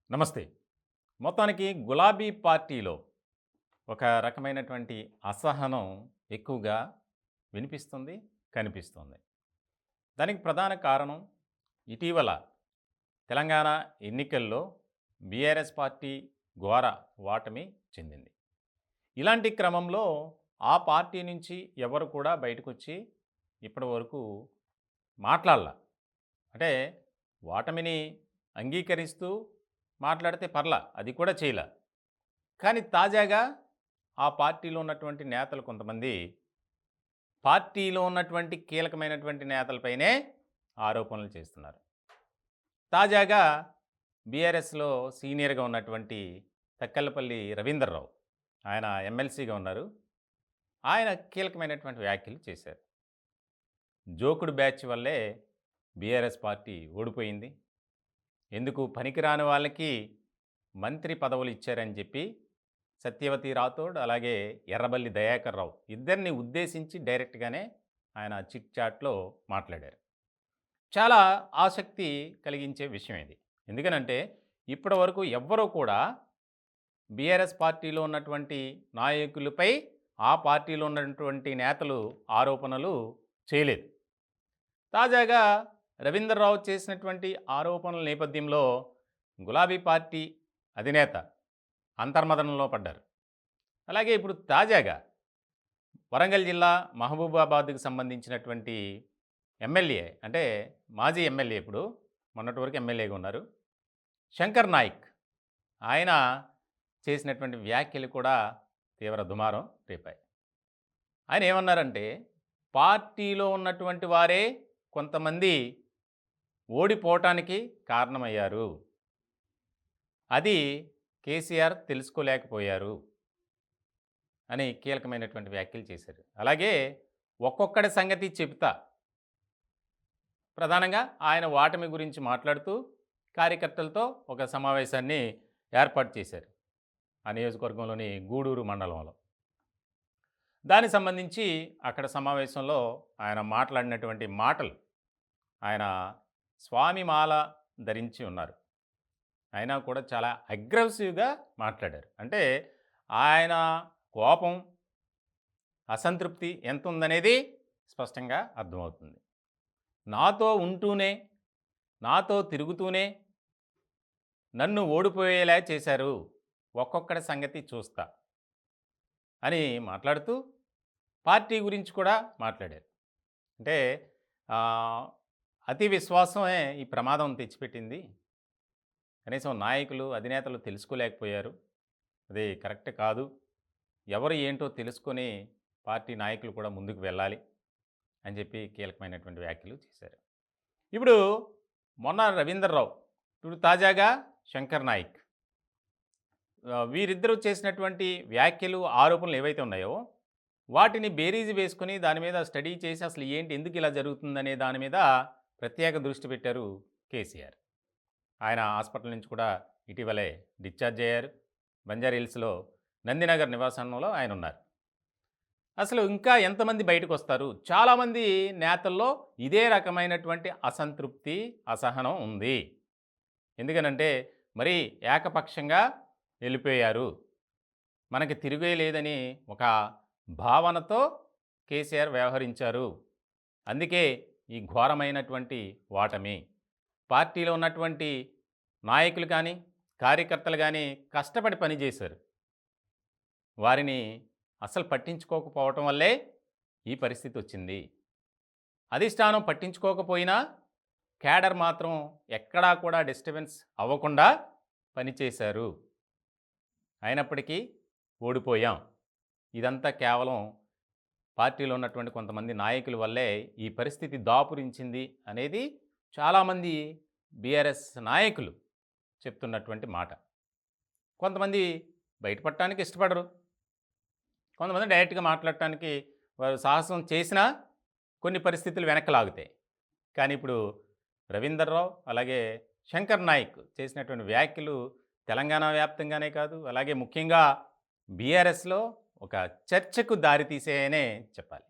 నమస్తే. మొత్తానికి గులాబీ పార్టీలో ఒక రకమైనటువంటి అసహనం ఎక్కువగా వినిపిస్తుంది, కనిపిస్తుంది. దానికి ప్రధాన కారణం ఇటీవల తెలంగాణ ఎన్నికల్లో బీఆర్ఎస్ పార్టీ ఘోర ఓటమి చెందింది. ఇలాంటి క్రమంలో ఆ పార్టీ నుంచి ఎవరు కూడా బయటకొచ్చి ఇప్పటివరకు మాట్లాడల. అంటే ఓటమిని అంగీకరిస్తూ మాట్లాడితే పర్లా, అది కూడా చేయలా. కానీ తాజాగా ఆ పార్టీలో ఉన్నటువంటి నేతలు కొంతమంది పార్టీలో ఉన్నటువంటి కీలకమైనటువంటి నేతలపైనే ఆరోపణలు చేస్తున్నారు. తాజాగా బీఆర్ఎస్‌లో సీనియర్‌గా ఉన్నటువంటి తక్కలపల్లి రవీందర్‌రావు, ఆయన ఎమ్మెల్సీగా ఉన్నారు. ఆయన కీలకమైనటువంటి వ్యాఖ్యలు చేశారు. జోకుడు బ్యాచ్ వల్లే బీఆర్ఎస్ పార్టీ ఓడిపోయింది. ఎందుకు పనికిరాని వాళ్ళకి మంత్రి పదవులు ఇచ్చారని చెప్పి సత్యవతి రాథోడ్ అలాగే ఎర్రబల్లి దయాకర్ రావు ఇద్దరిని ఉద్దేశించి డైరెక్ట్గానే ఆయన చిట్ చాట్లో మాట్లాడారు. చాలా ఆసక్తి కలిగించే విషయం ఇది. ఎందుకనంటే ఇప్పటి వరకు ఎవ్వరూ కూడా బీఆర్ఎస్ పార్టీలో ఉన్నటువంటి నాయకులపై ఆ పార్టీలో ఉన్నటువంటి నేతలు ఆరోపణలు చేయలేదు. తాజాగా రవీంద్రరావు చేసినటువంటి ఆరోపణల నేపథ్యంలో గులాబీ పార్టీ అధినేత అంతర్మదనంలో పడ్డారు. అలాగే ఇప్పుడు తాజాగా వరంగల్ జిల్లా మహబూబాబాద్‌కు సంబంధించినటువంటి ఎమ్మెల్యే, అంటే మాజీ ఎమ్మెల్యే, ఇప్పుడు మొన్నటి వరకు ఎమ్మెల్యేగా ఉన్నారు, శంకర్ నాయిక్, ఆయన చేసినటువంటి వ్యాఖ్యలు కూడా తీవ్ర దుమారం రేపాయి. ఆయన ఏమన్నారంటే పార్టీలో ఉన్నటువంటి వారే కొంతమంది ఓడిపోవటానికి కారణమయ్యారు. అది కేసీఆర్ తెలుసుకోలేకపోయారు అని కీలకమైనటువంటి వ్యాఖ్యలు చేశారు. అలాగే ఒక్కొక్కడి సంగతి చెప్తా, ప్రధానంగా ఆయన ఓటమి గురించి మాట్లాడుతూ కార్యకర్తలతో ఒక సమావేశాన్ని ఏర్పాటు చేశారు ఆ నియోజకవర్గంలోని గూడూరు మండలంలో. దానికి సంబంధించి అక్కడ సమావేశంలో ఆయన మాట్లాడినటువంటి మాటలు, ఆయన స్వామిమాల ధరించి ఉన్నారు. అయినా కూడా చాలా అగ్రెసివ్‌గా మాట్లాడారు. అంటే ఆయన కోపం, అసంతృప్తి ఎంతుందనేది స్పష్టంగా అర్థమవుతుంది. నాతో ఉంటూనే, నాతో తిరుగుతూనే నన్ను ఓడిపోయేలా చేశారు, ఒక్కొక్కడి సంగతి చూస్తా అని మాట్లాడుతూ పార్టీ గురించి కూడా మాట్లాడారు. అంటే అతి విశ్వాసమే ఈ ప్రమాదం తెచ్చిపెట్టింది. కనీసం నాయకులు, అధినేతలు తెలుసుకోలేకపోయారు. అది కరెక్ట్ కాదు. ఎవరు ఏంటో తెలుసుకొని పార్టీ నాయకులు కూడా ముందుకు వెళ్ళాలి అని చెప్పి కీలకమైనటువంటి వ్యాఖ్యలు చేశారు. ఇప్పుడు మొన్న రవీందర్‌రావు, ఇప్పుడు తాజాగా శంకర్ నాయిక్, వీరిద్దరూ చేసినటువంటి వ్యాఖ్యలు, ఆరోపణలు ఏవైతే ఉన్నాయో వాటిని బేరీజు వేసుకొని దాని మీద స్టడీ చేసి అసలు ఏంటి, ఎందుకు ఇలా జరుగుతుందనే దాని మీద ప్రత్యేక దృష్టి పెట్టారు కేసీఆర్. ఆయన హాస్పిటల్ నుంచి కూడా ఇటీవలే డిశ్చార్జ్ అయ్యారు. బంజారాహిల్స్‌లో నందినగర్ నివాసంలో ఆయన ఉన్నారు. అసలు ఇంకా ఎంతమంది బయటకు వస్తారు? చాలామంది నేతల్లో ఇదే రకమైనటువంటి అసంతృప్తి, అసహనం ఉంది. ఎందుకనంటే మరీ ఏకపక్షంగా వెళ్ళిపోయారు, మనకి తిరుగే లేదని ఒక భావనతో కేసీఆర్ వ్యవహరించారు. అందుకే ఈ ఘోరమైనటువంటి ఓటమి. పార్టీలో ఉన్నటువంటి నాయకులు కానీ, కార్యకర్తలు కానీ కష్టపడి పనిచేశారు. వారిని అస్సలు పట్టించుకోకపోవటం వల్లే ఈ పరిస్థితి వచ్చింది. అధిష్టానం పట్టించుకోకపోయినా క్యాడర్ మాత్రం ఎక్కడా కూడా డిస్టర్బెన్స్ అవ్వకుండా పనిచేశారు. అయినప్పటికీ ఓడిపోయాం. ఇదంతా కేవలం పార్టీలో ఉన్నటువంటి కొంతమంది నాయకుల వల్లే ఈ పరిస్థితి దాపురించింది అనేది చాలామంది బీఆర్ఎస్ నాయకులు చెప్తున్నటువంటి మాట. కొంతమంది బయటపడటానికి ఇష్టపడరు, కొంతమంది డైరెక్ట్గా మాట్లాడటానికి వారు సాహసం చేసినా కొన్ని పరిస్థితులు వెనక్కి లాగుతాయి. కానీ ఇప్పుడు రవీందర్‌రావు అలాగే శంకర్ నాయిక్ చేసినటువంటి వ్యాఖ్యలు తెలంగాణ వ్యాప్తంగానే కాదు, అలాగే ముఖ్యంగా బీఆర్ఎస్‌లో ఒక చర్చకు దారితీసాయనే చెప్పాలి.